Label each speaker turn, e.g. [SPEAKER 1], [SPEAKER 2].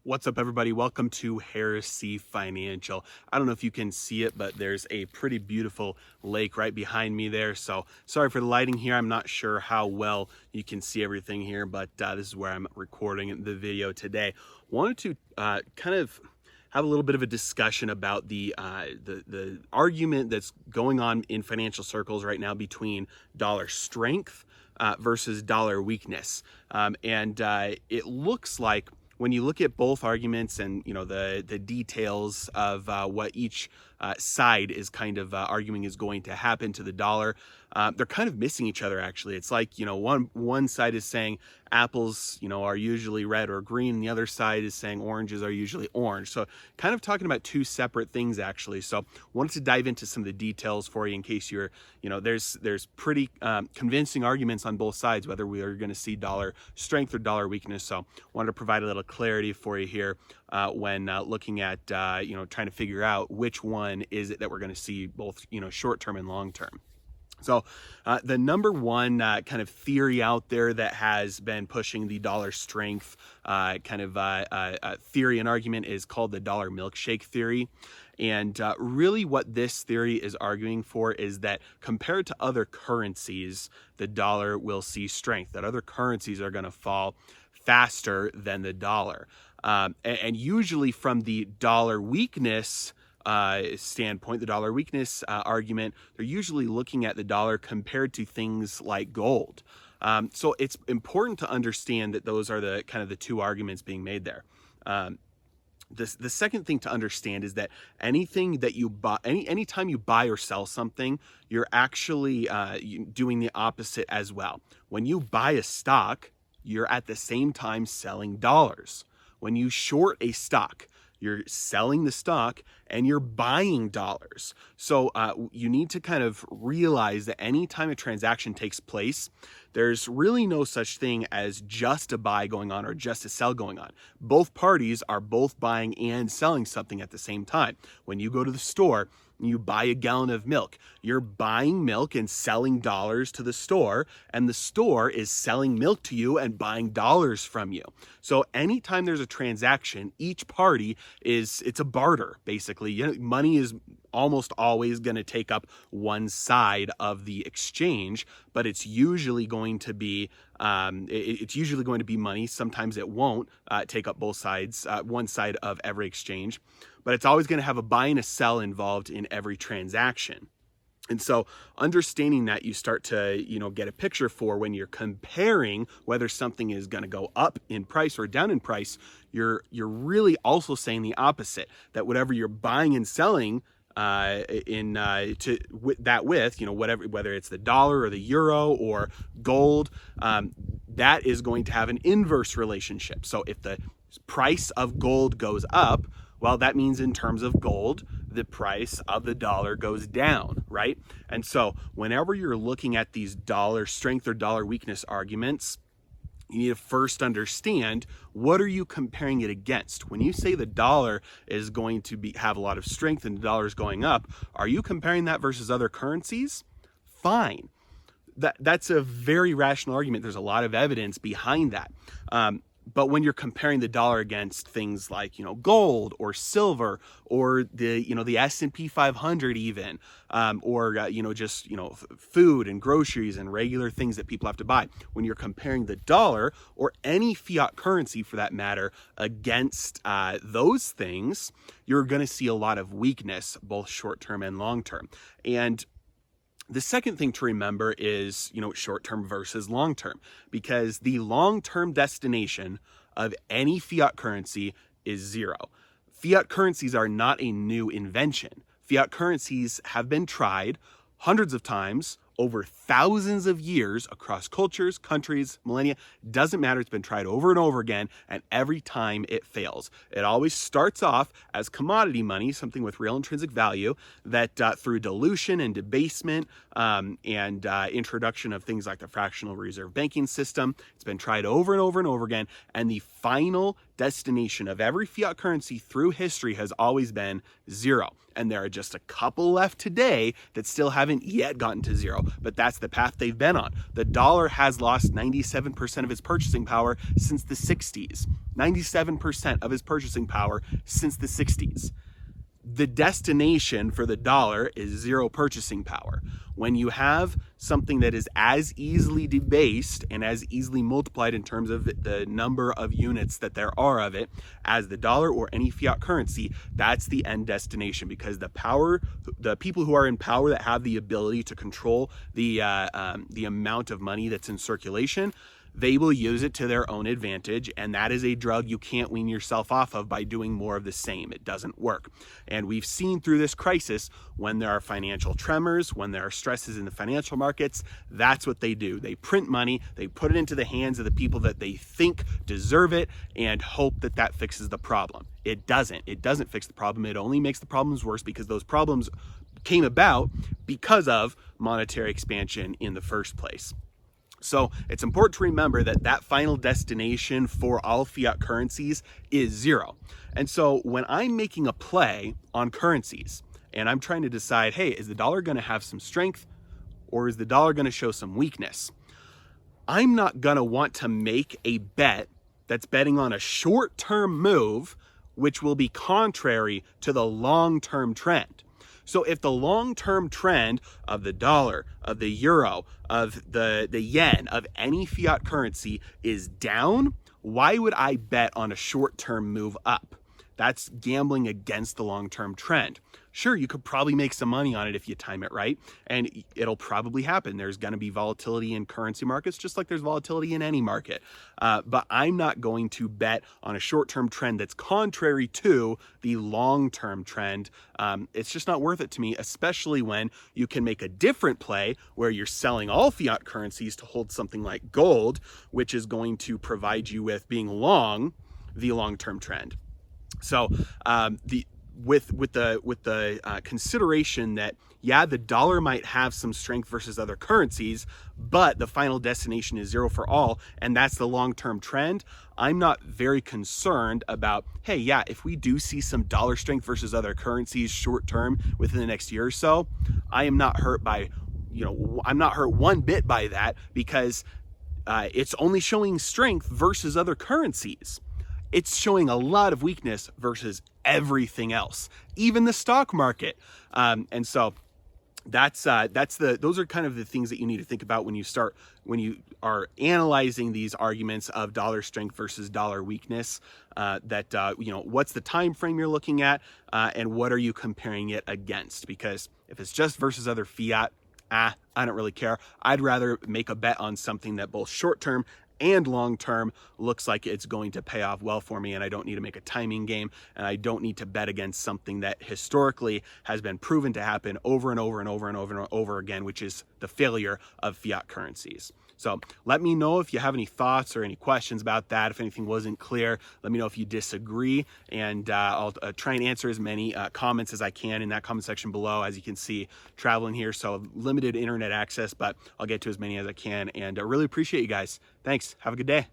[SPEAKER 1] What's up, everybody? Welcome to Heresy Financial. I don't know if you can see it, but there's a pretty beautiful lake right behind me there. So sorry for the lighting here. I'm not sure how well you can see everything here, but this is where I'm recording the video today. Wanted to kind of have a little bit of a discussion about the argument that's going on in financial circles right now between dollar strength versus dollar weakness. It looks like when you look at both arguments and the details of what each side is kind of arguing is going to happen to the dollar, they're kind of missing each other. Actually, it's like one side is saying apples are usually red or green, and the other side is saying oranges are usually orange. So kind of talking about two separate things actually. So wanted to dive into some of the details for you in case you're there's pretty convincing arguments on both sides whether we are going to see dollar strength or dollar weakness. So wanted to provide a little clarity for you here when looking at trying to figure out which one is it that we're going to see, both short term and long term. So the number one kind of theory out there that has been pushing the dollar strength theory and argument is called the dollar milkshake theory. And really what this theory is arguing for is that compared to other currencies, the dollar will see strength, that other currencies are going to fall faster than the dollar. And usually from the dollar weakness standpoint, the dollar weakness argument, they're usually looking at the dollar compared to things like gold. So it's important to understand that those are the kind of the two arguments being made there. The second thing to understand is that anything that you buy, anytime you buy or sell something, you're actually doing the opposite as well. When you buy a stock, you're at the same time selling dollars. When you short a stock, you're selling the stock and you're buying dollars. So you need to kind of realize that anytime a transaction takes place, there's really no such thing as just a buy going on or just a sell going on. Both parties are both buying and selling something at the same time. When you go to the store, you buy a gallon of milk, you're buying milk and selling dollars to the store, and the store is selling milk to you and buying dollars from you. So anytime there's a transaction, each party it's a barter, basically. Money is almost always going to take up one side of the exchange, but it's usually going to be money. Sometimes it won't take up both sides, one side of every exchange, but it's always going to have a buy and a sell involved in every transaction. And so understanding that, you start to, get a picture for when you're comparing whether something is going to go up in price or down in price. You're really also saying the opposite, that whatever you're buying and selling whether it's the dollar or the euro or gold, that is going to have an inverse relationship. So if the price of gold goes up, well, that means in terms of gold, the price of the dollar goes down, right? And so whenever you're looking at these dollar strength or dollar weakness arguments, you need to first understand, what are you comparing it against? When you say the dollar is going to have a lot of strength and the dollar is going up, are you comparing that versus other currencies? Fine. That's a very rational argument. There's a lot of evidence behind that. But when you're comparing the dollar against things like, gold or silver or the S&P 500 even, food and groceries and regular things that people have to buy, when you're comparing the dollar or any fiat currency for that matter against those things, you're going to see a lot of weakness, both short term and long term. And the second thing to remember is, short-term versus long-term, because the long-term destination of any fiat currency is zero. Fiat currencies are not a new invention. Fiat currencies have been tried hundreds of times over thousands of years across cultures, countries, millennia. Doesn't matter. It's been tried over and over again, and every time it fails. It always starts off as commodity money, something with real intrinsic value, that through dilution and debasement and introduction of things like the fractional reserve banking system, it's been tried over and over and over again, and the final destination of every fiat currency through history has always been zero. And there are just a couple left today that still haven't yet gotten to zero, but that's the path they've been on. The dollar has lost 97% of its purchasing power since the 60s. 97% of its purchasing power since the 60s. The destination for the dollar is zero purchasing power. When you have something that is as easily debased and as easily multiplied in terms of the number of units that there are of it as the dollar or any fiat currency, that's the end destination, because the people who are in power that have the ability to control the amount of money that's in circulation, they will use it to their own advantage, and that is a drug you can't wean yourself off of by doing more of the same. It doesn't work. And we've seen through this crisis, when there are financial tremors, when there are stresses in the financial markets, that's what they do. They print money, they put it into the hands of the people that they think deserve it, and hope that that fixes the problem. It doesn't. It doesn't fix the problem. It only makes the problems worse, because those problems came about because of monetary expansion in the first place. So it's important to remember that that final destination for all fiat currencies is zero. And so when I'm making a play on currencies and I'm trying to decide, hey, is the dollar going to have some strength or is the dollar going to show some weakness? I'm not going to want to make a bet that's betting on a short-term move, which will be contrary to the long-term trend. So if the long-term trend of the dollar, of the euro, of the yen, of any fiat currency is down, why would I bet on a short-term move up? That's gambling against the long-term trend. Sure, you could probably make some money on it if you time it right, and it'll probably happen. There's going to be volatility in currency markets, just like there's volatility in any market. But I'm not going to bet on a short-term trend that's contrary to the long-term trend. It's just not worth it to me, especially when you can make a different play where you're selling all fiat currencies to hold something like gold, which is going to provide you with being long the long-term trend. So with the consideration that, yeah, the dollar might have some strength versus other currencies, but the final destination is zero for all, and that's the long-term trend, I'm not very concerned about, hey, yeah, if we do see some dollar strength versus other currencies short-term within the next year or so, I am not hurt by, I'm not hurt one bit by that, because it's only showing strength versus other currencies. It's showing a lot of weakness versus everything else, even the stock market. And so those are kind of the things that you need to think about when you are analyzing these arguments of dollar strength versus dollar weakness. What's the time frame you're looking at, and what are you comparing it against? Because if it's just versus other fiat, I don't really care. I'd rather make a bet on something that both short-term and long-term looks like it's going to pay off well for me, and I don't need to make a timing game, and I don't need to bet against something that historically has been proven to happen over and over and over and over and over again, which is the failure of fiat currencies. So let me know if you have any thoughts or any questions about that. If anything wasn't clear, let me know if you disagree, and I'll try and answer as many comments as I can in that comment section below. As you can see, traveling here, so limited internet access, but I'll get to as many as I can, and I really appreciate you guys. Thanks. Have a good day.